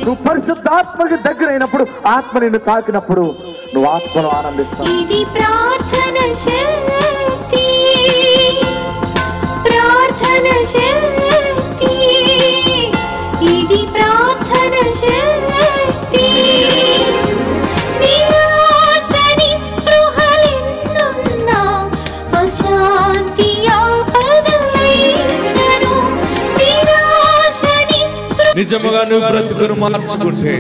నువ్వు పరిశుద్ధాత్మకి దగ్గరైనప్పుడు, ఆత్మ నిన్ను తాకినప్పుడు నువ్వు ఆత్మను ఆనందిస్తావు. ఇది ప్రార్థన శక్తి, ప్రార్థన శక్తి, ఇది ప్రార్థన శక్తి. నిరాశ నిస్పృహలెన్నున్నా, అశాంతి ఆపదలైనను, నిరాశ నిస్పృహ. నిజముగా నువ్వు బ్రతుకును మార్చుకుంటే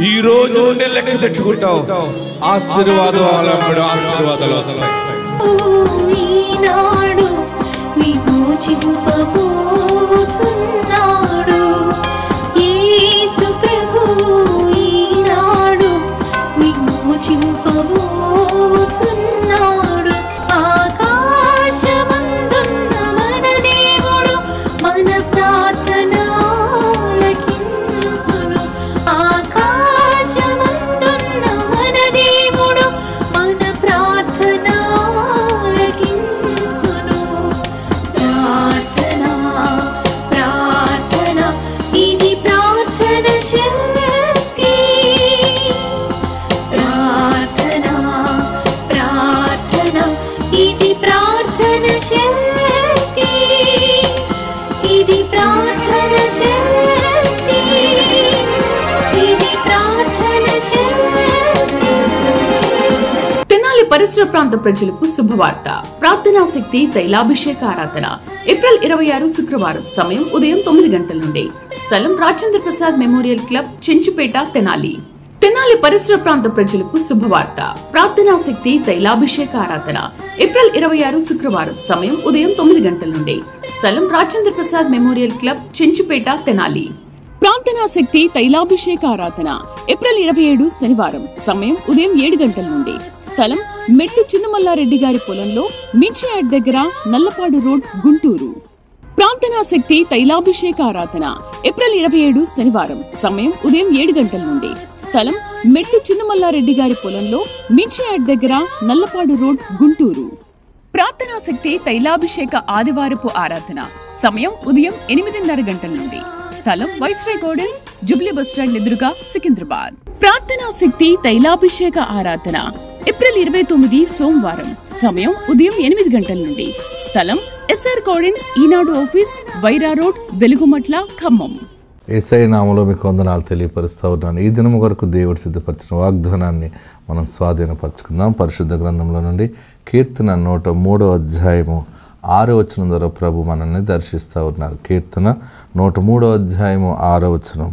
ఈ రోజు నుండి లెక్క పెట్టుకుంటావు. ఆశీర్వాదం ఆశీర్వాదాలు వస్తాయి. ఈనాడు విమోచింపబోచున్నాడు యేసు ప్రభువు, ఈనాడు విమోచింపబోచున్నాడు. ఆకాశమందున్న మన దేవుడు మన ప్రార్థన ఆలకించును. ఆకాశమందున్న మన దేవుడు మన ప్రార్థన ఆలకించును. ప్రార్థన, ప్రార్థన, ఇది ప్రార్థన శక్తి. ప్రార్థన, ప్రార్థన, ఇది ప్రార్థన శక్తి. ఇది ప్రార్థన శక్తి, ఇది ప్రార్థన శక్తి. తెనాలి పరిసర ప్రాంత ప్రజలకు శుభవార్త. ప్రార్థనా శక్తి తైలాభిషేక ఆరాధన ఏప్రిల్ 26 శుక్రవారం. సమయం ఉదయం 9 గంటల నుండి. స్థలం రాజేంద్ర ప్రసాద్ మెమోరియల్ క్లబ్, చెంచుపేట, తెనాలి. తెనాలి పరిసర ప్రాంత ప్రజలకు శుభవార్త. ప్రార్థనా శక్తి తైలాభిషేక ఆరాధన ఏప్రిల్ 26 శుక్రవారం. సమయం ఉదయం 9 గంటల నుండి. స్థలం రాజేంద్ర ప్రసాద్ మెమోరియల్ క్లబ్, చెంచుపేట, తెనాలి. ప్రార్థనా శక్తి తైలాభిషేక ఆరాధన ఏప్రిల్ 27 శనివారం. సమయం ఉదయం 7 గంటల నుండి. స్థలం మెట్టు చిన్నమల్లారెడ్డి గారి పొలంలో, మించియాడ్ దగ్గర, నల్లపాడు రోడ్, గుంటూరు. ప్రార్థనా శక్తి తైలాభిషేక ఆరాధన ఏప్రిల్ 27 శనివారం. సమయం ఉదయం 7 గంటల నుండి. స్థలం మెట్టు చిన్నమల్లారెడ్డి గారి పొలంలో, మించియాడ్ దగ్గర, నల్లపాడు రోడ్, గుంటూరు. ప్రార్థనా శక్తి తైలాభిషేక ఆదివారపు ఆరాధన సమయం ఉదయం 8:30 గంటల నుండి. స్థలం వైస్రాయ్ గార్డెన్స్, జుబ్లీ బస్టాండ్ ఎదురుగా, సికింద్రాబాద్. ప్రార్థనా శక్తి తైలాభిషేక ఆరాధన ఏప్రిల్ 29 సోమవారం. సమయం ఉదయం 8 గంటల నుండి. స్థలం ఎస్ఆర్ గార్డెన్స్, ఈనాడు ఆఫీస్, వైరా రోడ్, వెలుగుమట్ల, ఖమ్మం. యేసయ్య నామములో మీకు వందనాలు తెలియపరుస్తూ ఉన్నాను. ఈ దినం వరకు దేవుడు సిద్ధపరిచిన వాగ్దానాన్ని మనం స్వాధీనపరచుకుందాం. పరిశుద్ధ గ్రంథంలో నుండి కీర్తన 103వ అధ్యాయము 6వ వచనం ద్వారా ప్రభు మనల్ని దర్శిస్తూ ఉన్నారు. కీర్తన 103వ అధ్యాయము 6వ వచనం.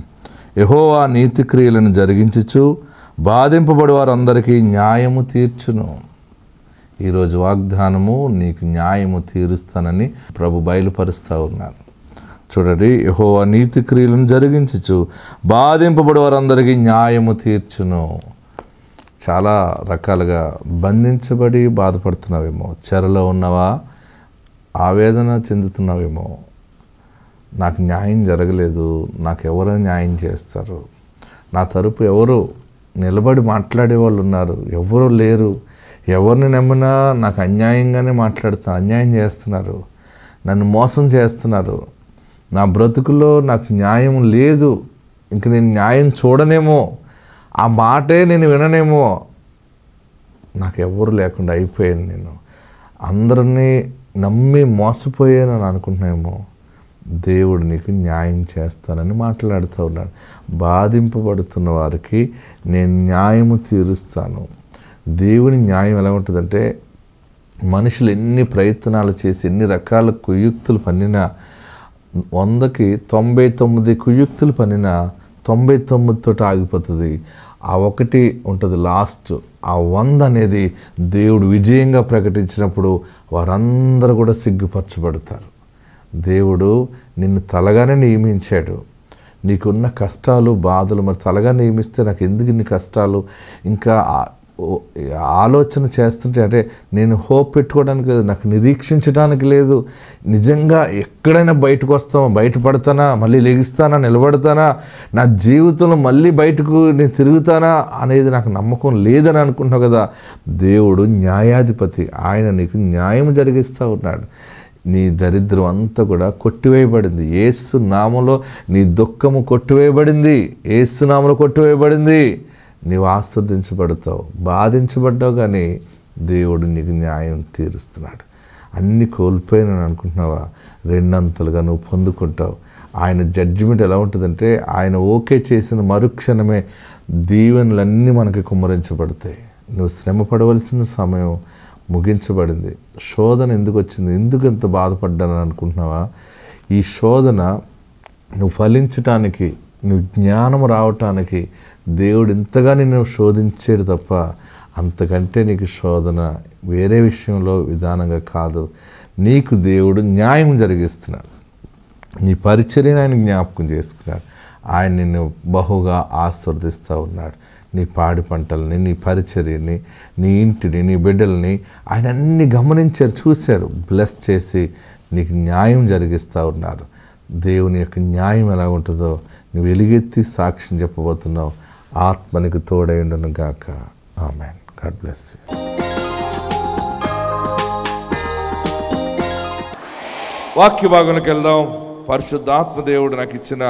యెహోవా నీతి క్రియలను జరిగించుచు బాధింపబడి వారందరికీ న్యాయము తీర్చును. ఈరోజు వాగ్దానము, నీకు న్యాయము తీరుస్తానని ప్రభు బయలుపరుస్తూ ఉన్నారు. చూడండి, యెహోవా నీతి క్రియలను జరిగించుచు బాధింపబడి వారందరికీ న్యాయము తీర్చును. చాలా రకాలుగా బంధించబడి బాధపడుతున్నావేమో, చెరలో ఉన్నవా, ఆవేదన చెందుతున్నావేమో, నాకు న్యాయం జరగలేదు, నాకు ఎవరు న్యాయం చేస్తారు, నా తరపు ఎవరు నిలబడి మాట్లాడే వాళ్ళు ఉన్నారు, ఎవరు లేరు, ఎవరిని నమ్మినా నాకు అన్యాయంగానే మాట్లాడుతున్నారు, అన్యాయం చేస్తున్నారు, నన్ను మోసం చేస్తున్నారు, నా బ్రతుకులో నాకు న్యాయం లేదు, ఇంక నేను న్యాయం చూడనేమో, ఆ మాటే నేను విననేమో, నాకు ఎవరు లేకుండా అయిపోయాను, నేను అందరినీ నమ్మి మోసపోయాను అని అనుకుంటున్నామో, దేవుడు నీకు న్యాయం చేస్తానని మాట్లాడుతూ ఉన్నాడు. బాధింపబడుతున్న వారికి నేను న్యాయము తీరుస్తాను. దేవుని న్యాయం ఎలా ఉంటుందంటే, మనుషులు ఎన్ని ప్రయత్నాలు చేసి ఎన్ని రకాల కుయుక్తులు పన్నినా, 100కి 99 కుయుక్తులు పన్నినా 99 ఆగిపోతుంది. ఆ ఒకటి ఉంటుంది లాస్ట్. ఆ 100 అనేది దేవుడు విజయంగా ప్రకటించినప్పుడు వారందరూ కూడా సిగ్గుపరచబడతారు. దేవుడు నిన్ను తలగానే నియమించాడు. నీకున్న కష్టాలు బాధలు మరి తలగా నియమిస్తే నాకు ఎందుకు ఇన్ని కష్టాలు, ఇంకా ఆలోచన చేస్తుంటే, అంటే నేను హోప్ పెట్టుకోవడానికి లేదు, నాకు నిరీక్షించడానికి లేదు, నిజంగా ఎక్కడైనా బయటకు వస్తామా, బయటపడతానా, మళ్ళీ లెగిస్తానా, నిలబడతానా, నా జీవితంలో మళ్ళీ బయటకు నేను తిరుగుతానా అనేది నాకు నమ్మకం లేదని అనుకుంటున్నావు కదా. దేవుడు న్యాయాధిపతి, ఆయన నీకు న్యాయం జరిగిస్తూ ఉన్నాడు. నీ దరిద్రం అంతా కూడా కొట్టివేయబడింది. యేసు నామములో నీ దుఃఖము కొట్టివేయబడింది. యేసు నామములో కొట్టివేయబడింది. నీవు ఆస్వాదించబడతావు. బాధించబడ్డావు, కానీ దేవుడు నీకు న్యాయం తీరుస్తున్నాడు. అన్ని కోల్పోయినని అనుకుంటున్నావా? రెండంతలుగా నువ్వు పొందుకుంటావు. ఆయన జడ్జిమెంట్ ఎలా ఉంటుందంటే, ఆయన ఓకే చేసిన మరుక్షణమే దీవెనలన్నీ మనకి కుమ్మరించబడతాయి. నువ్వు శ్రమ పడవలసిన సమయం ముగించబడింది. శోధన ఎందుకు వచ్చింది? ఎందుకు ఎంత బాధపడ్డానని అనుకుంటున్నావా? ఈ శోధన నువ్వు ఫలించటానికి, నువ్వు జ్ఞానం రావటానికి దేవుడు ఇంతగా నిన్ను శోధించాడు తప్ప అంతకంటే నీకు శోధన వేరే విషయంలో విధానంగా కాదు. నీకు దేవుడు న్యాయం జరిగిస్తున్నాడు. నీ పరిచర్యను ఆయన జ్ఞాపకం చేసుకున్నాడు. ఆయన నిన్ను బహుగా ఆశీర్వదిస్తూ ఉన్నాడు. నీ పాడి పంటల్ని, నీ పరిచర్యని, నీ ఇంటిని, నీ బిడ్డల్ని ఆయన అన్ని గమనించారు, చూశారు. బ్లెస్ చేసి నీకు న్యాయం జరిగిస్తూ ఉన్నారు. దేవుని యొక్క న్యాయం ఎలా ఉంటుందో నువ్వు ఎలుగెత్తి సాక్ష్యం చెప్పబోతున్నావు. ఆత్మనికి తోడై ఉండును గాక. ఆమేన్. God bless you. వాక్య భాగంలోకి వెళ్దాం. పరిశుద్ధాత్మ దేవుడు నాకు ఇచ్చిన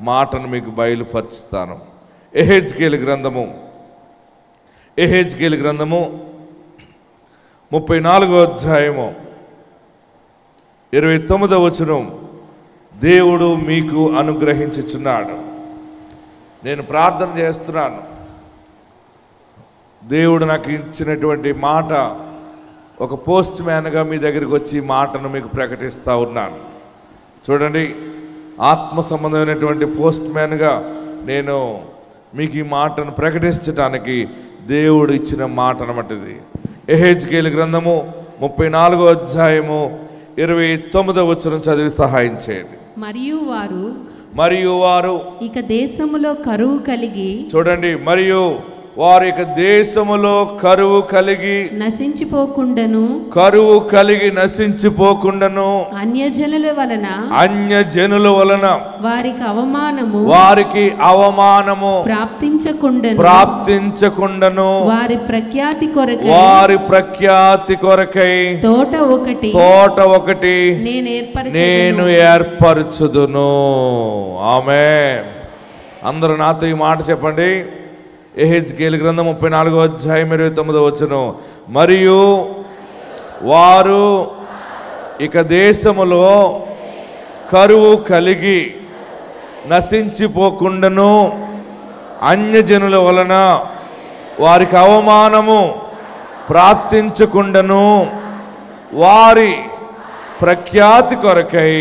మాటను మీకు బయలుపరుచుతాను. ఎహెజ్కేలు గ్రంథము 34వ అధ్యాయము 29వ వచనం. దేవుడు మీకు అనుగ్రహించుచున్నాడు. నేను ప్రార్థన చేస్తున్నాను. దేవుడు నాకు ఇచ్చినటువంటి మాట, ఒక పోస్ట్ మ్యాన్గా మీ దగ్గరికి వచ్చి ఈ మాటను మీకు ప్రకటిస్తూ ఉన్నాను. చూడండి, ఆత్మ సంబంధమైనటువంటి పోస్ట్ మ్యాన్గా నేను మీకు ఈ మాటను ప్రకటించడానికి దేవుడు ఇచ్చిన మాట అన్నమాటది. ఎహెజ్కేలు గ్రంథము 34వ అధ్యాయము 29వ వచనం చదివి సహాయం చేయండి. మరియు వారు ఇక దేశములో కరువు కలిగి, చూడండి, మరియు వారు ఇక దేశములో కరువు కలిగి నశించిపోకుండాను అన్యజనుల వలన వారికి అవమానము ప్రాప్తించకుండాను వారి ప్రఖ్యాతి కొరకై తోట ఒకటి నేను ఏర్పరచుదును. ఆమేన్. అందరూ నాతో ఈ మాట చెప్పండి. ఎహెజ్కేలు గ్రంథం 34వ అధ్యాయం 29వ వచనం. మరియు వారు ఇక దేశములో కరువు కలిగి నశించిపోకుండాను అన్యజనుల వలన వారికి అవమానము ప్రాప్తించకుండాను వారి ప్రఖ్యాతి కొరకై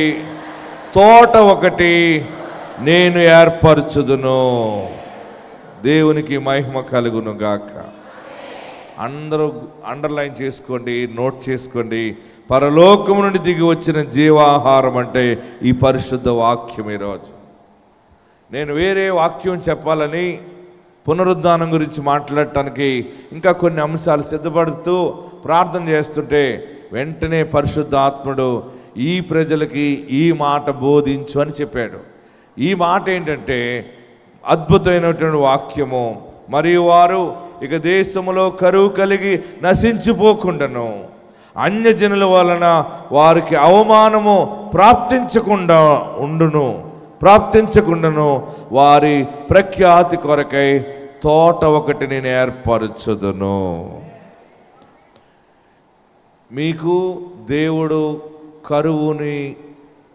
తోట ఒకటి నేను ఏర్పరచుదును. దేవునికి మహిమ కలుగును గాక. అందరూ అండర్లైన్ చేసుకోండి, నోట్ చేసుకోండి. పరలోకము నుండి దిగి వచ్చిన జీవాహారం అంటే ఈ పరిశుద్ధ వాక్యం. ఈరోజు నేను వేరే వాక్యం చెప్పాలని, పునరుద్ధానం గురించి మాట్లాడటానికి ఇంకా కొన్ని అంశాలు సిద్ధపడుతూ ప్రార్థన చేస్తుంటే వెంటనే పరిశుద్ధాత్ముడు ఈ ప్రజలకి ఈ మాట బోధించు అని చెప్పాడు. ఈ మాట ఏంటంటే అద్భుతమైనటువంటి వాక్యము. మరియు వారు ఇక దేశములో కరువు కలిగి నశించిపోకుండాను అన్యజనుల వలన వారికి అవమానము ప్రాప్తించకుండాను వారి ప్రఖ్యాతి కొరకై తోట ఒకటి నేను ఏర్పరచుదును. మీకు దేవుడు కరువుని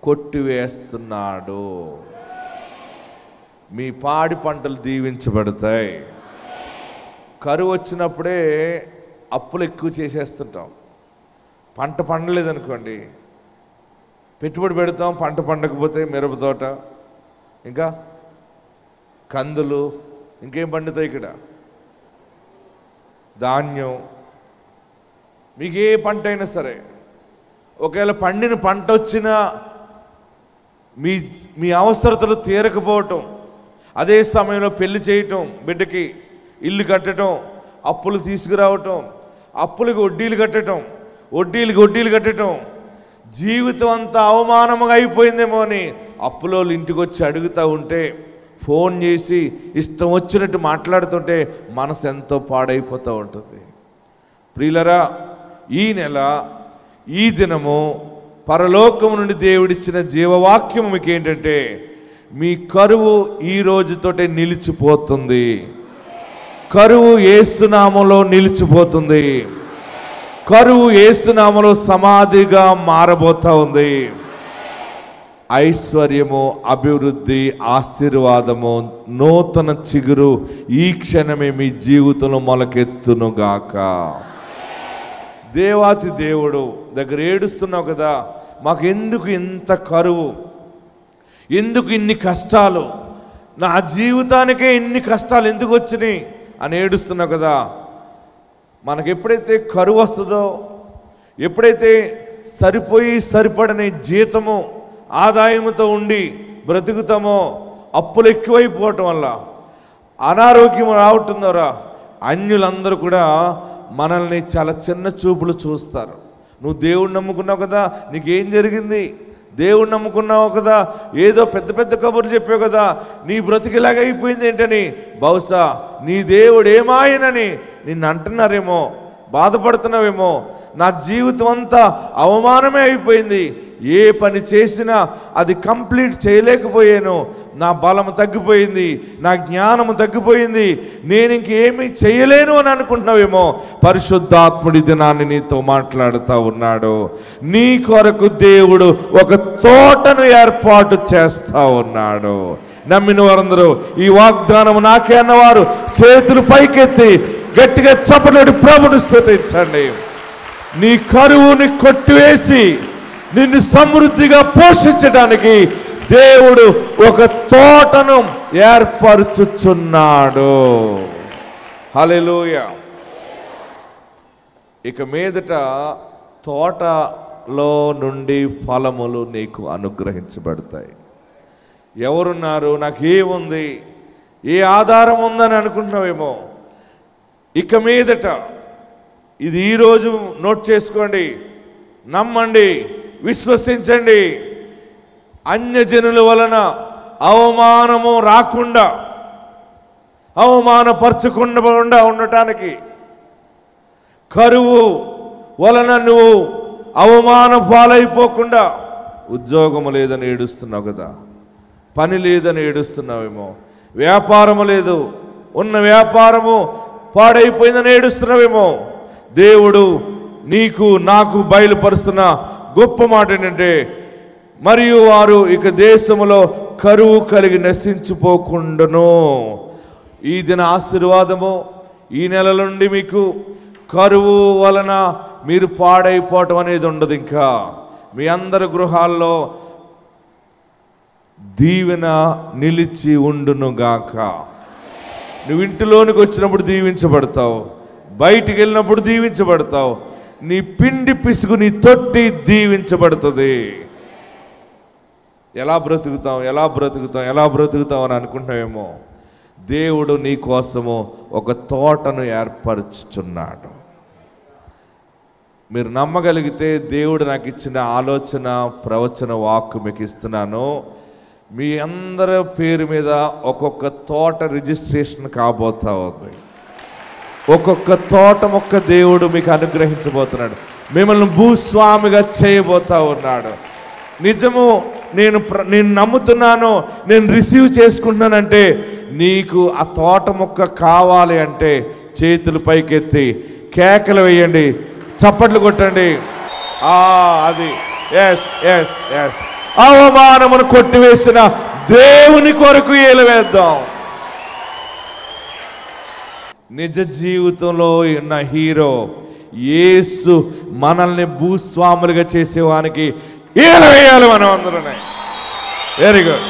కొట్టివేస్తున్నాడు. మీ పాడి పంటలు దీవించబడతాయి. కరువు వచ్చినప్పుడే అప్పులు ఎక్కువ చేసేస్తుంటాం. పంట పండలేదనుకోండి, పెట్టుబడి పెడతాం, పంట పండకపోతే మిరప తోట, ఇంకా కందులు, ఇంకేం పండుతాయి ఇక్కడ? ధాన్యం. మీకు ఏ పంట అయినా సరే, ఒకవేళ పండిన పంట వచ్చినా మీ అవసరతలు తీరకపోవటం, అదే సమయంలో పెళ్లి చేయటం, బిడ్డకి ఇల్లు కట్టడం, అప్పులు తీసుకురావటం, అప్పులకు వడ్డీలు కట్టడం, జీవితం అంతా అవమానంగా అయిపోయిందేమో అని అప్పులోళ్ళు ఇంటికి వచ్చి అడుగుతూ ఉంటే, ఫోన్ చేసి ఇష్టం వచ్చినట్టు మాట్లాడుతుంటే మనసు ఎంతో పాడైపోతూ ఉంటుంది. ప్రియులరా, ఈ నెల ఈ దినము పరలోకము నుండి దేవుడిచ్చిన జీవవాక్యము మీకు ఏంటంటే, మీ కరువు ఈ రోజుతోటే నిలిచిపోతుంది. కరువు యేసునామములో నిలిచిపోతుంది. కరువు యేసునామములో సమాధిగా మారబోతా ఉంది. ఐశ్వర్యము, అభివృద్ధి, ఆశీర్వాదము, నూతన చిగురు ఈ క్షణమే మీ జీవితంలో మొలకెత్తునుగాక. దేవాతి దేవుడు దగ్గర ఏడుస్తున్నావు కదా, మాకు ఎందుకు ఇంత కరువు, ఎందుకు ఇన్ని కష్టాలు, నా జీవితానికే ఇన్ని కష్టాలు ఎందుకు వచ్చినాయి అని ఏడుస్తున్నావు కదా. మనకు ఎప్పుడైతే కరువు వస్తుందో, ఎప్పుడైతే సరిపోయి సరిపడని జీతము ఆదాయముతో ఉండి బ్రతుకుతామో, అప్పులు ఎక్కువైపోవటం వల్ల అనారోగ్యం రావటం ద్వారా అన్యులందరూ కూడా మనల్ని చాలా చిన్న చూపులు చూస్తారు. నువ్వు దేవుడిని నమ్ముకున్నావు కదా, నీకేం జరిగింది? దేవుడిని నమ్ముకున్నావు కదా, ఏదో పెద్ద పెద్ద కబుర్లు చెప్పావు కదా, నీ బ్రతికిలాగా అయిపోయింది ఏంటని, బహుశా నీ దేవుడు ఏమాయనని నిన్ను అంటున్నారేమో, బాధపడుతున్నావేమో. నా జీవితం అంతా అవమానమే అయిపోయింది, ఏ పని చేసినా అది కంప్లీట్ చేయలేకపోయాను, నా బలము తగ్గిపోయింది, నా జ్ఞానము తగ్గిపోయింది, నేను ఇంకేమీ చేయలేను అని అనుకుంటున్నావేమో. పరిశుద్ధాత్ముడి దినాన్ని నీతో మాట్లాడుతూ ఉన్నాడు. నీ కొరకు దేవుడు ఒక తోటను ఏర్పాటు చేస్తా ఉన్నాడు. నమ్మిన వారందరూ ఈ వాగ్దానము నాకే అన్నవారు చేతులు పైకెత్తి గట్టిగా చప్పటి ప్రభుని స్తుతించండి. నీ కరువుని కొట్టివేసి నిన్ను సమృద్ధిగా పోషించడానికి దేవుడు ఒక తోటను ఏర్పరచుచున్నాడు. హల్లెలూయా. ఇక మీదట తోటలో నుండి ఫలములు నీకు అనుగ్రహించబడతాయి. ఎవరున్నారు, నాకేముంది, ఏ ఆధారం ఉందని అనుకుంటున్నావేమో. ఇక మీదట ఇది ఈరోజు నోట్ చేసుకోండి, నమ్మండి, విశ్వసించండి. అన్యజనుల వలన అవమానము రాకుండా, అవమానపరచకుండా ఉండటానికి, కరువు వలన నువ్వు అవమాన పాలైపోకుండా, ఉద్యోగము లేదని ఏడుస్తున్నావు కదా, పని లేదని ఏడుస్తున్నావేమో, వ్యాపారము లేదు, ఉన్న వ్యాపారము పాడైపోయిందని ఏడుస్తున్నావేమో. దేవుడు నీకు నాకు బయలుపరుస్తున్న గొప్ప మాట ఏంటంటే, మరియు వారు ఇక దేశములో కరువు కలిగి నశించిపోకుండాను. ఈ దిన ఆశీర్వాదము ఈ నెల నుండి మీకు కరువు వలన మీరు పాడైపోవటం అనేది ఉండదు. ఇంకా మీ అందరి గృహాల్లో దీవెన నిలిచి ఉండునుగాక. నువ్వు ఇంటిలోనికి వచ్చినప్పుడు దీవించబడతావు, బయటికి వెళ్ళినప్పుడు దీవించబడతావు. నీ పిండి పిసుగు నీ తొట్టి దీవించబడుతుంది. ఎలా బ్రతుకుతాం అని అనుకుంటావేమో. దేవుడు నీ కోసము ఒక తోటను ఏర్పరచుచున్నాడు. మీరు నమ్మగలిగితే దేవుడు నాకు ఇచ్చిన ఆలోచన, ప్రవచన వాక్కు మీకు ఇస్తున్నాను. మీ అందరి పేరు మీద ఒక్కొక్క తోట రిజిస్ట్రేషన్ కాబోతా ఉంది. ఒక్కొక్క తోట మొక్క దేవుడు మీకు అనుగ్రహించబోతున్నాడు. మిమ్మల్ని భూస్వామిగా చేయబోతా ఉన్నాడు. నిజము, నేను నమ్ముతున్నాను, నేను రిసీవ్ చేసుకుంటున్నానంటే, నీకు ఆ తోట మొక్క కావాలి అంటే చేతులు పైకెత్తి కేకలు వేయండి, చప్పట్లు కొట్టండి. అది ఎస్ ఎస్ ఎస్ అవమానమును కొట్టివేసిన దేవుని కొరకు ఏలవేద్దాం. నిజ జీవితంలో ఉన్న హీరో యేసు మనల్ని భూస్వాములుగా చేసేవానికి ఏలవేయాలి మనం అందరం. Very good,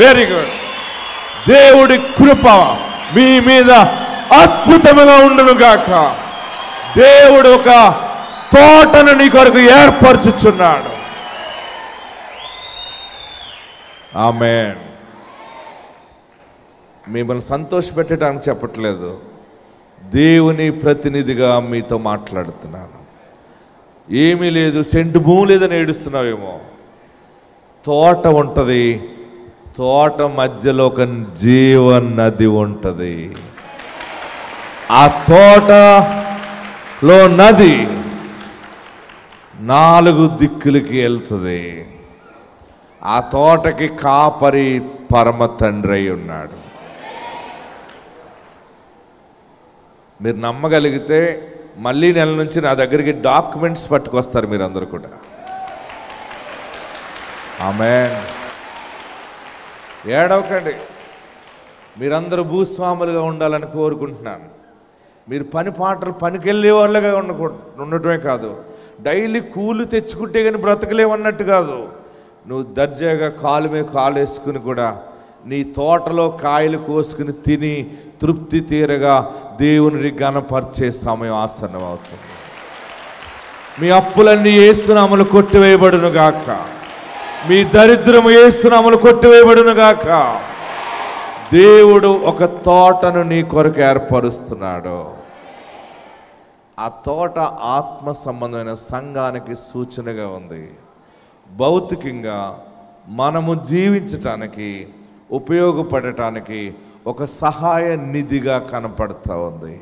very good. దేవుడి కృప మీ మీద అద్భుతముగా ఉండును గాక. దేవుడు ఒక తోటను నీ కొరకు ఏర్పరచుచున్నాడు. ఆమేన్. మిమ్మల్ని సంతోషపెట్టడానికి చెప్పట్లేదు, దేవుని ప్రతినిధిగా మీతో మాట్లాడుతున్నాను. ఏమీ లేదు, సెంటు భూమి లేదని ఏడుస్తున్నావేమో. తోట ఉంటుంది, తోట మధ్యలో ఒక జీవనది ఉంటుంది. ఆ తోటలో నది 4 దిక్కులకి వెళ్తుంది. ఆ తోటకి కాపరి పరమ తండ్రి అయి ఉన్నాడు. మీరు నమ్మగలిగితే మళ్ళీ నెల నుంచి నా దగ్గరికి డాక్యుమెంట్స్ పట్టుకొస్తారు మీరందరూ కూడా. ఆమేన్. ఏడవకండి. మీరందరూ భూస్వాములుగా ఉండాలని కోరుకుంటున్నాను. మీరు పనికి వెళ్ళే వాళ్ళగా ఉండటమే కాదు, డైలీ కూలి తెచ్చుకుంటే కానీ బ్రతకలేమన్నట్టు కాదు. నువ్వు దర్జాగా కాలు మీద కాలు వేసుకుని కూడా నీ తోటలో కాయలు కోసుకుని తిని తృప్తి తీరగా దేవుని ఘనపరిచే సమయం ఆసన్నం అవుతుంది. మీ అప్పులన్నీ యేసునామములో కొట్టివేయబడును గాక. మీ దరిద్రము యేసునామములో కొట్టివేయబడును గాక. దేవుడు ఒక తోటను నీ కొరకు ఏర్పరుస్తున్నాడు. ఆ తోట ఆత్మ సంబంధమైన సంఘానికి సూచనగా ఉంది. భౌతికంగా మనము జీవించటానికి ఉపయోగపడటానికి ఒక సహాయ నిధిగా కనపడుతూ ఉంది.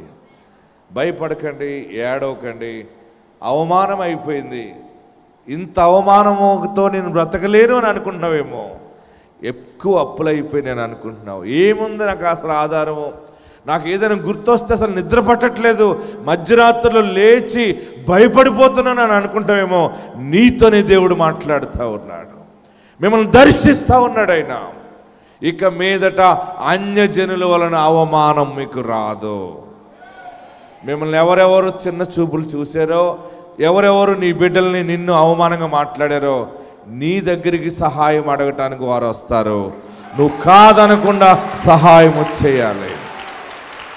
భయపడకండి, ఏడవకండి. అవమానం అయిపోయింది, ఇంత అవమానముతో నేను బ్రతకలేను అని అనుకుంటున్నావేమో. ఎక్కువ అప్పులు అయిపోయి నేను అనుకుంటున్నావు. ఏముంది నాకు అసలు ఆధారము, నాకు ఏదైనా గుర్తొస్తే అసలు నిద్ర పట్టట్లేదు, మధ్యరాత్రిలో లేచి భయపడిపోతున్నాను అని అనుకుంటావేమో. నీతోనే దేవుడు మాట్లాడుతూ ఉన్నాడు, మిమ్మల్ని దర్శిస్తూ ఉన్నాడు ఆయన. ఇక మీదట అన్యజనుల వలన అవమానం మీకు రాదు. మిమ్మల్ని ఎవరెవరు చిన్న చూపులు చూసారో, ఎవరెవరు నీ బిడ్డల్ని నిన్ను అవమానంగా మాట్లాడారో, నీ దగ్గరికి సహాయం అడగటానికి వారు వస్తారు. నువ్వు కాదనకుండా సహాయం చేయాలి.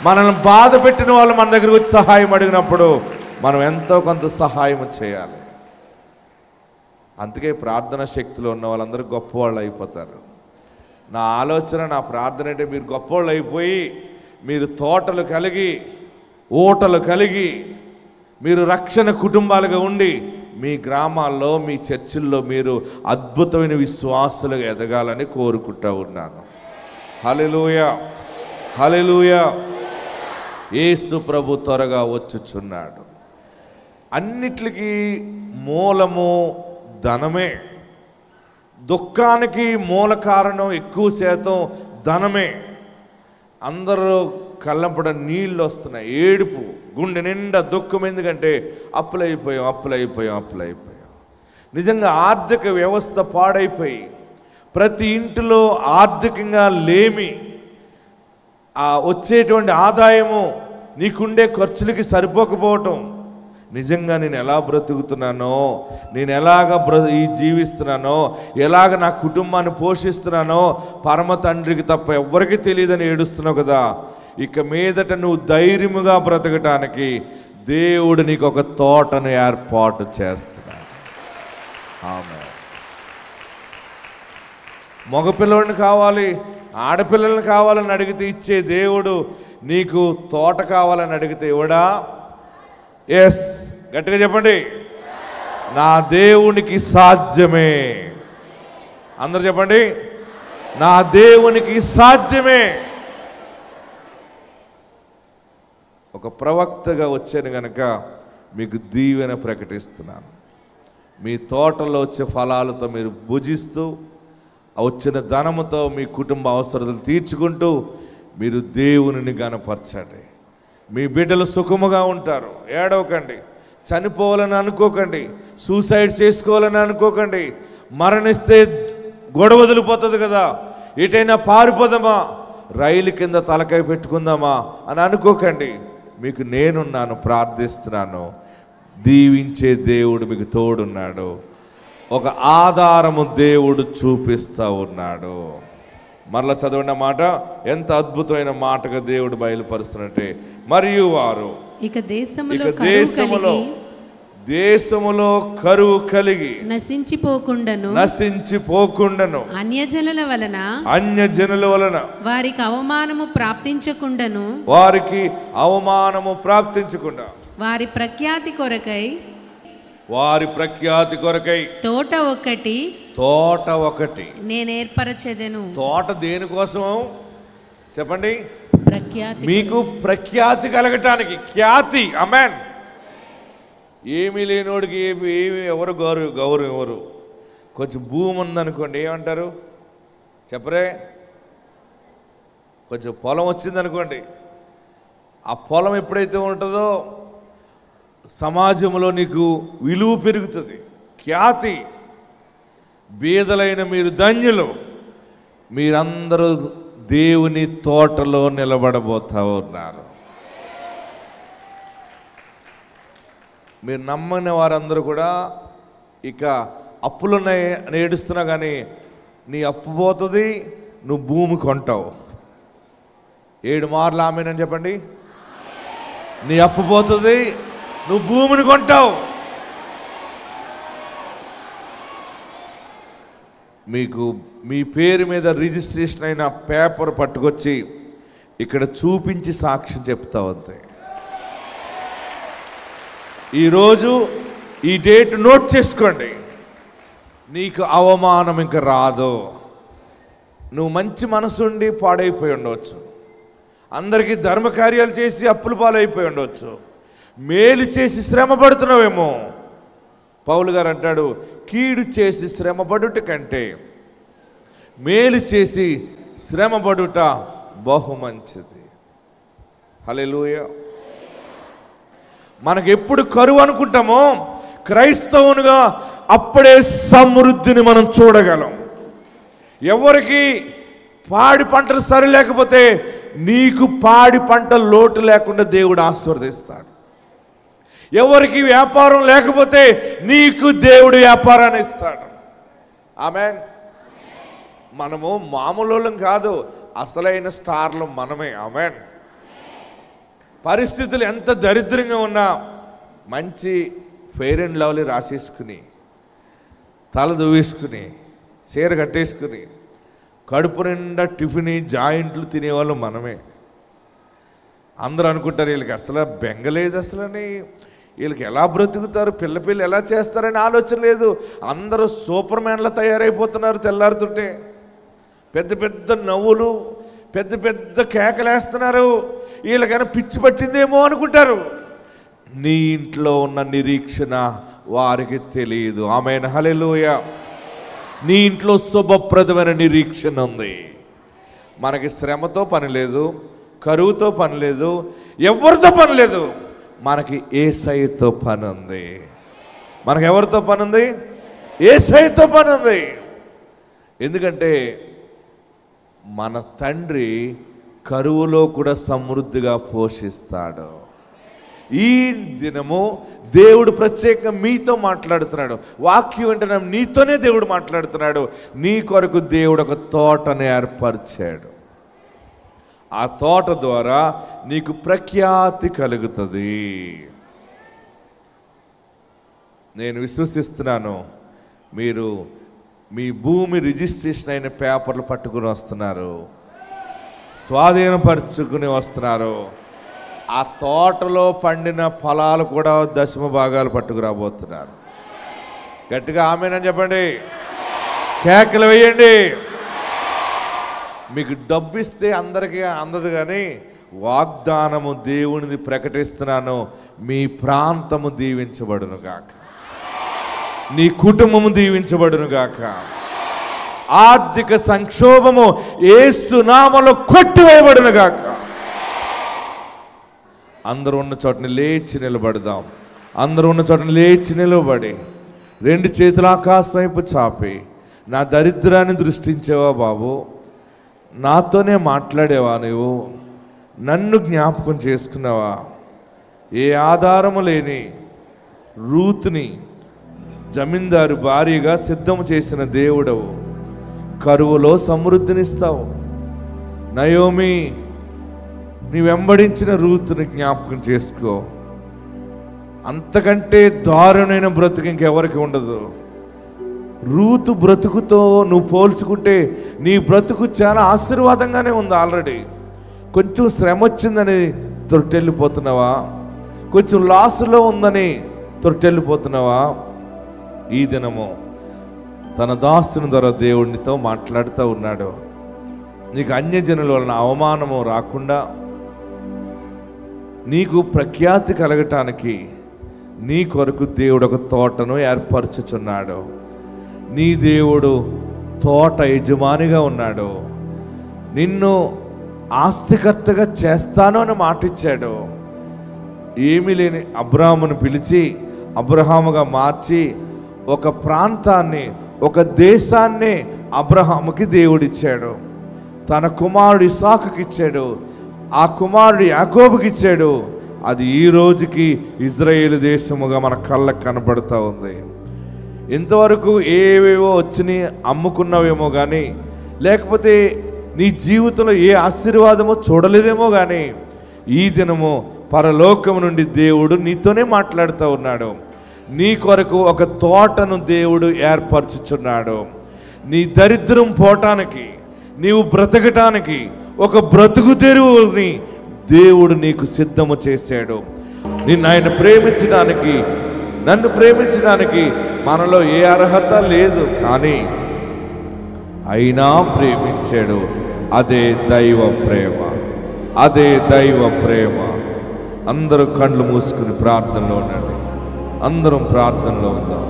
మనల్ని బాధ పెట్టిన వాళ్ళు మన దగ్గరికి వచ్చి సహాయం అడిగినప్పుడు మనం ఎంతో కొంత సహాయం చేయాలి. అందుకే ప్రార్థన శక్తిలో ఉన్న వాళ్ళందరూ గొప్పవాళ్ళు అయిపోతారు. నా ఆలోచన, నా ప్రార్థన అంటే మీరు గొప్పవాళ్ళు అయిపోయి, మీరు తోటలు కలిగి, ఓటలు కలిగి, మీరు రక్షణ కుటుంబాలుగా ఉండి, మీ గ్రామాల్లో, మీ చర్చిల్లో మీరు అద్భుతమైన విశ్వాసులుగా ఎదగాలని కోరుకుంటూ ఉన్నాను. హల్లెలూయా, హల్లెలూయా. యేసు ప్రభు త్వరగా వచ్చుచున్నాడు. అన్నిటికీ మూలము ధనమే. దుఃఖానికి మూల కారణం ఎక్కువ శాతం ధనమే. అందరూ కళ్ళంపడ నీళ్ళు వస్తున్నాయి, ఏడుపు, గుండె నిండా దుఃఖం. ఎందుకంటే అప్పులైపోయాం. నిజంగా ఆర్థిక వ్యవస్థ పాడైపోయి ప్రతి ఇంటిలో ఆర్థికంగా లేమి, వచ్చేటువంటి ఆదాయము నీకుండే ఖర్చులకి సరిపోకపోవటం. నిజంగా నేను ఎలా బ్రతుకుతున్నానో, నేను ఎలాగ జీవిస్తున్నానో, ఎలాగ నా కుటుంబాన్ని పోషిస్తున్నానో పరమ తండ్రికి తప్ప ఎవ్వరికీ తెలియదని ఏడుస్తున్నావు కదా. ఇక మీదట నువ్వు ధైర్యముగా బ్రతకటానికి దేవుడు నీకు ఒక తోటను ఏర్పాటు చేస్తున్నాడు. ఆమేన్. మగపిల్లల్ని కావాలి, ఆడపిల్లల్ని కావాలని అడిగితే ఇచ్చే దేవుడు నీకు తోట కావాలని అడిగితే ఇవ్వడా? ఎస్, గట్టిగా చెప్పండి. నా దేవునికి సాధ్యమే. అందరు చెప్పండి, నా దేవునికి సాధ్యమే. ఒక ప్రవక్తగా వచ్చాను గనక మీకు దీవెన ప్రకటిస్తున్నాను. మీ తోటలో వచ్చే ఫలాలతో మీరు భుజిస్తూ, వచ్చిన ధనముతో మీ కుటుంబ అవసరాలు తీర్చుకుంటూ మీరు దేవునిని గణపరచండి. మీ బిడ్డలు సుఖముగా ఉంటారు. ఏడవకండి, చనిపోవాలని అనుకోకండి, సూసైడ్ చేసుకోవాలని అనుకోకండి. మరణిస్తే గొడవ వదిలిపోతుంది కదా, ఎటైనా పారిపోదామా, రైలు కింద తలకాయ పెట్టుకుందామా అని అనుకోకండి. మీకు నేనున్నాను, ప్రార్థిస్తున్నాను. దీవించే దేవుడు మీకు తోడున్నాడు. ఒక ఆధారము దేవుడు చూపిస్తూ ఉన్నాడు. మరలా చదవండి మాట, ఎంత అద్భుతమైన మాటగా దేవుడు బయలుపరుస్తున్నట్టే. మరియు వారు ఇక దేశములో కరువు కలిగి నశించిపోకుండాను అన్యజనుల వలన వారికి అవమానము ప్రాప్తించకుండా వారి ప్రఖ్యాతి కొరకై తోట ఒకటి నేను ఏర్పరచెదను. తోట దేనికోసం చెప్పండి? మీకు ప్రఖ్యాతి కలగటానికి. ఖ్యాతి, ఆమేన్. ఏమీ లేనివాడికి ఏమి ఎవరు గౌరవం ఎవరు. కొంచెం భూమి ఉందనుకోండి ఏమంటారు చెప్పరే. కొంచెం పొలం వచ్చిందనుకోండి, ఆ పొలం ఎప్పుడైతే ఉంటుందో సమాజంలో నీకు విలువ పెరుగుతుంది, ఖ్యాతి. బీదలైన మీరు ధన్యులు, మీరందరూ దేవుని తోటలో నిలబడబోతా ఉన్నారు. మీరు నమ్మని వారందరూ కూడా ఇక అప్పులున్నాయి అని ఏడుస్తున్నా కానీ నీ అప్పు పోతుంది, నువ్వు భూమి కొంటావు. 7 మార్లు ఆమేనని చెప్పండి. నీ అప్పు పోతుంది, నువ్వు భూమిని కొంటావు. మీకు మీ పేరు మీద రిజిస్ట్రేషన్ అయిన పేపర్ పట్టుకొచ్చి ఇక్కడ చూపించి సాక్ష్యం చెప్తావు అంతే. ఈరోజు ఈ డేట్ నోట్ చేసుకోండి. నీకు అవమానం ఇంకా రాదు. నువ్వు మంచి మనసుండి పాడైపోయి ఉండవచ్చు, అందరికీ ధర్మ కార్యాలు చేసి అప్పుల పాలైపోయి ఉండవచ్చు, మేలు చేసి శ్రమ పడుతున్నావేమో. పౌలు గారు అంటాడు, కీడు చేసి శ్రమపడుట కంటే మేలు చేసి శ్రమపడుట బహు మంచిది. హల్లెలూయా. మనకు ఎప్పుడు కరువు అనుకుంటామో క్రైస్తవునిగా అప్పుడే సమృద్ధిని మనం చూడగలం. ఎవరికి పాడి పంటలు సరి లేకపోతే నీకు పాడి పంట లోటు లేకుండా దేవుడు ఆశీర్వదిస్తాడు. ఎవరికి వ్యాపారం లేకపోతే నీకు దేవుడు వ్యాపారాన్ని ఇస్తాడు. ఆమేన్. మనము మామూలు కాదు, అసలైన స్టార్లు మనమే. ఆమేన్. పరిస్థితులు ఎంత దరిద్రంగా ఉన్నా మంచి ఫెయిర్ అండ్ లవ్లీ రాసేసుకుని, తల దువ్వేసుకుని, చీర కట్టేసుకుని, కడుపు నిండా టిఫిన్ జాయింట్లు తినేవాళ్ళు మనమే. అందరూ అనుకుంటారు వీళ్ళకి అసలు బెంగలేదు, అసలని వీళ్ళకి ఎలా బ్రతుకుతారు, పిల్ల ఎలా చేస్తారని ఆలోచన లేదు. అందరూ సూపర్ మ్యాన్లా తయారైపోతున్నారు. తెల్లారుతుంటే పెద్ద పెద్ద నవ్వులు, పెద్ద పెద్ద కేకలేస్తున్నారు. వీళ్ళకైనా పిచ్చి పట్టిందేమో అనుకుంటారు. నీ ఇంట్లో ఉన్న నిరీక్షణ వారికి తెలియదు. ఆమేన్. హల్లెలూయా. నీ ఇంట్లో శుభప్రదమైన నిరీక్షణ ఉంది. మనకి శ్రమతో పని లేదు, కరువుతో పని లేదు, ఎవరితో పని లేదు. మనకి యేసయ్యతో పని ఉంది. మనకి ఎవరితో పని ఉంది? యేసయ్యతో పని ఉంది. ఎందుకంటే మన తండ్రి కరువులో కూడా సమృద్ధిగా పోషిస్తాడు. ఈ దినము దేవుడు ప్రత్యేకంగా మీతో మాట్లాడుతున్నాడు. వాక్యం వెంటనే నీతోనే దేవుడు మాట్లాడుతున్నాడు. నీ కొరకు దేవుడు ఒక తోటని ఏర్పరిచాడు. ఆ తోట ద్వారా నీకు ప్రఖ్యాతి కలుగుతుంది. నేను విశ్వసిస్తున్నాను, మీరు మీ భూమి రిజిస్ట్రేషన్ అయిన పేపర్లు పట్టుకుని వస్తున్నారు, స్వాధీనపరుచుకుని వస్తున్నారు. ఆ తోటలో పండిన ఫలాలు కూడా 10వ భాగాలు పట్టుకురాబోతున్నారు. గట్టిగా ఆమేనని చెప్పండి, కేకలు వేయండి. మీకు డబ్బు ఇస్తే అందరికీ అందదు, కానీ వాగ్దానము దేవునిది ప్రకటిస్తున్నాను. మీ ప్రాంతము దీవించబడును గాక, నీ కుటుంబము దీవించబడును గాక. ఆర్థిక సంక్షోభము యేసు నామములో కొట్టివేయబడును గాక. అందరూ ఉన్న చోటని లేచి నిలబడదాం. అందరూ ఉన్న చోటని లేచి నిలబడి 2 చేతులు ఆకాశం వైపు చాపి, నా దరిద్రాన్ని దృష్టించేవా బాబు, నాతోనే మాట్లాడేవా, నువ్వు నన్ను జ్ఞాపకం చేసుకున్నావా? ఏ ఆధారము లేని రూతుని జమీందారు భార్యగా సిద్ధం చేసిన దేవుడవు, కరువులో సమృద్ధినిస్తావు. నయోమి, నీ వెంబడించిన రూతుని జ్ఞాపకం చేసుకో. అంతకంటే దారుణమైన బ్రతుకు ఇంకెవరికి ఉండదు. రూతు బ్రతుకుతో నువ్వు పోల్చుకుంటే నీ బ్రతుకు చాలా ఆశీర్వాదంగానే ఉంది. ఆల్రెడీ కొంచెం శ్రమ వచ్చిందని తొట్టెళ్ళిపోతున్నావా? కొంచెం లాస్లో ఉందని తొట్టెళ్ళిపోతున్నావా? ఈ దినము తన దాసుని ద్వారా దేవుడితో మాట్లాడుతూ ఉన్నాడు. నీకు అన్యజనుల వలన అవమానము రాకుండా, నీకు ప్రఖ్యాతి కలగటానికి, నీ కొరకు దేవుడు ఒక తోటను ఏర్పరచుచున్నాడు. నీ దేవుడు తోట యజమానిగా ఉన్నాడు. నిన్ను ఆస్తికర్తగా చేస్తాను అని మాటిచ్చాడు. ఏమీ లేని అబ్రాహామును పిలిచి అబ్రహాముగా మార్చి ఒక ప్రాంతాన్ని, ఒక దేశాన్ని అబ్రహాముకి దేవుడిచ్చాడు. తన కుమారుడు ఇస్సాకుకి ఇచ్చాడు. ఆ కుమారుడు యాకోబుకి ఇచ్చాడు. అది ఈ రోజుకి ఇజ్రాయేలు దేశముగా మన కళ్ళకు కనబడుతూ ఉంది. ఇంతవరకు ఏవేవో వచ్చి అమ్ముకున్నావేమో కానీ, లేకపోతే నీ జీవితంలో ఏ ఆశీర్వాదమో చూడలేదేమో కానీ, ఈ దినము పరలోకము నుండి దేవుడు నీతోనే మాట్లాడుతూ ఉన్నాడు. నీ కొరకు ఒక తోటను దేవుడు ఏర్పరచుచున్నాడు. నీ దరిద్రం పోవటానికి, నీవు బ్రతకటానికి ఒక బ్రతుకు తెరువుని దేవుడు నీకు సిద్ధము చేశాడు. నిన్ను ఆయన ప్రేమించడానికి, నన్ను ప్రేమించడానికి మనలో ఏ అర్హత లేదు, కానీ అయినా ప్రేమించాడు. అదే దైవ ప్రేమ, అదే దైవ ప్రేమ. అందరూ కళ్ళు మూసుకుని ప్రార్థనలో ఉండండి. అందరం ప్రార్థనలో ఉందాం.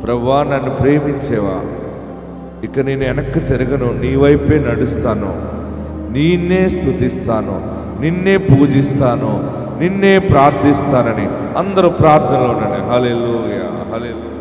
ప్రభువా, నన్ను ప్రేమించేవా? ఇక నేను వెనక్కి తిరగను, నీ వైపే నడుస్తాను, నిన్నే స్తుతిస్తాను, నిన్నే పూజిస్తాను, నిన్నే ప్రార్థిస్తానని అందరూ ప్రార్థనలో ఉండండి. హల్లెలూయా, హల్లెలూయా.